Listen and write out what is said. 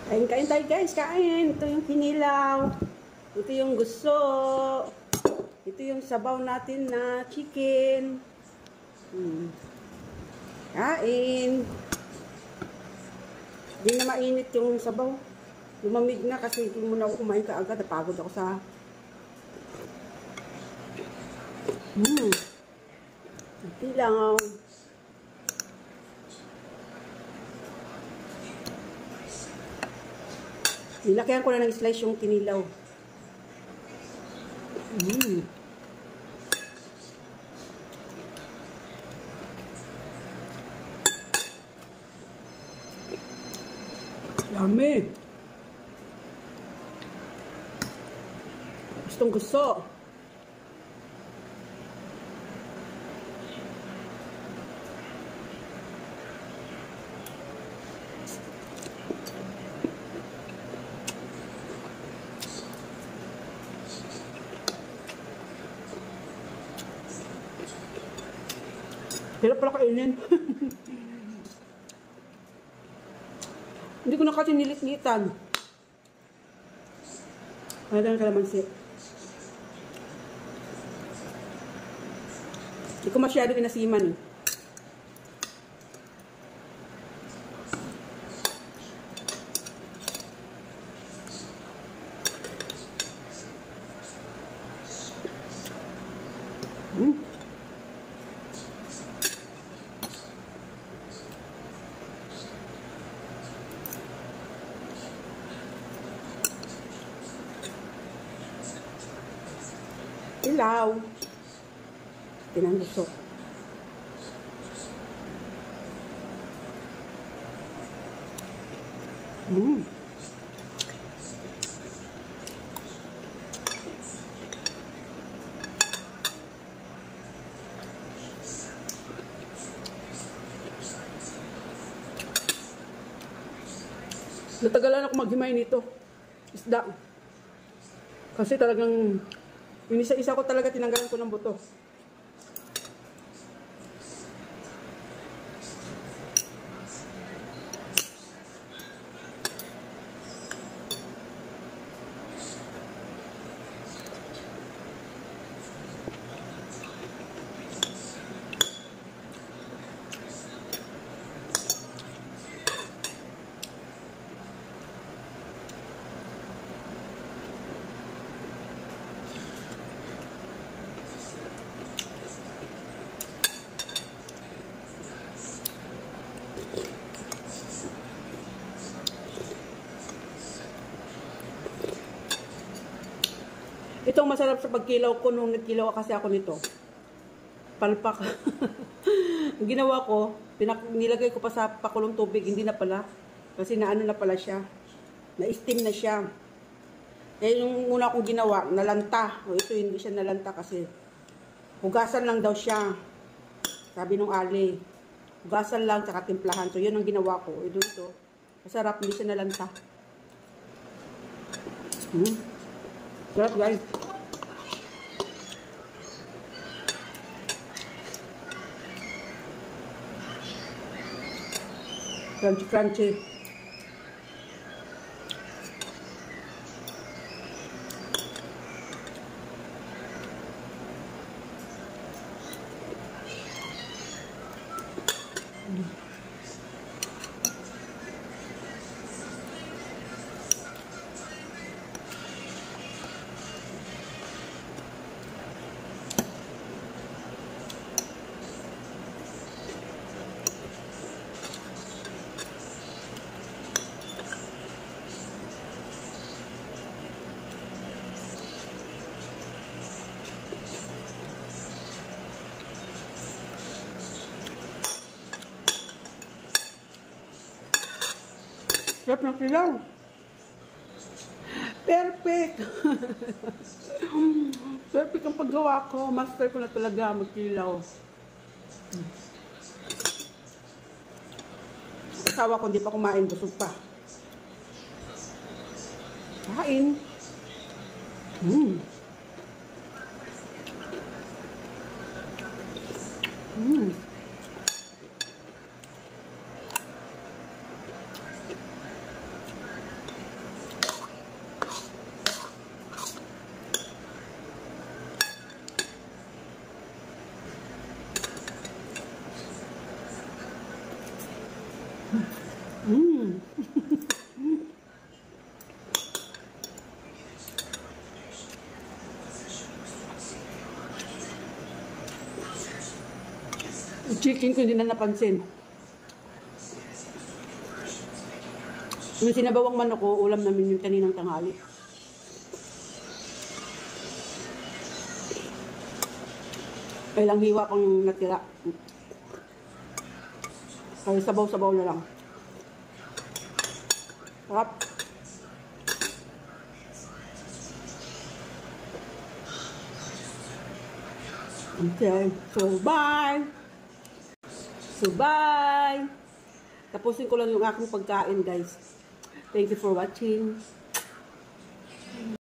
Kain-kain tayo guys, kain. Ito yung kinilaw. Ito yung gusto. Ito yung sabaw natin na chicken. Kain. Hindi na mainit yung sabaw. Lumamig na kasi hindi muna ako kumain kaagad. Napagod ako sa... Ito lang. Nilakyan ko na ng slice yung kinilaw. Yummy. Gustong gusto. Hirap pala kainin. Hindi ko na kasi nilit-litan. Ano na kalamansi. Hindi ko masyado pinasiman. Ilaw. Pinangusok. Natagalan ako maghimay nito. Isda. Kasi talagang yung isa-isa ko talaga tinanggalan ko ng buto. Itong masarap sa pagkilaw ko nung nagkilaw kasi ako nito. Palpak. Ang ginawa ko, nilagay ko pa sa pakulong tubig, hindi na pala. Kasi naano na pala siya. Na-steam na siya. Eh yung una kong ginawa, nalanta. O ito hindi siya nalanta kasi hugasan lang daw siya. Sabi nung Ali. Hugasan lang, tsaka timplahan. So yun ang ginawa ko. Ito. Masarap, hindi siya nalanta. Sarap guys. Crunchy crunchy. Sarap ng kilaw. Perfect. Perfect ang paggawa ko. Master ko na talaga magkilaw. Asawa ko hindi pa kumain. Busog pa. Kain. chicken ko hindi na napansin. Yung sinabawang manok ko, ulam namin yung kaninang tanghali. Kailang hiwa kong natira. Kaya sabaw-sabaw na lang. Sarap. Okay, so bye! So bye! Tapusin ko lang yung aking pagkain, guys. Thank you for watching.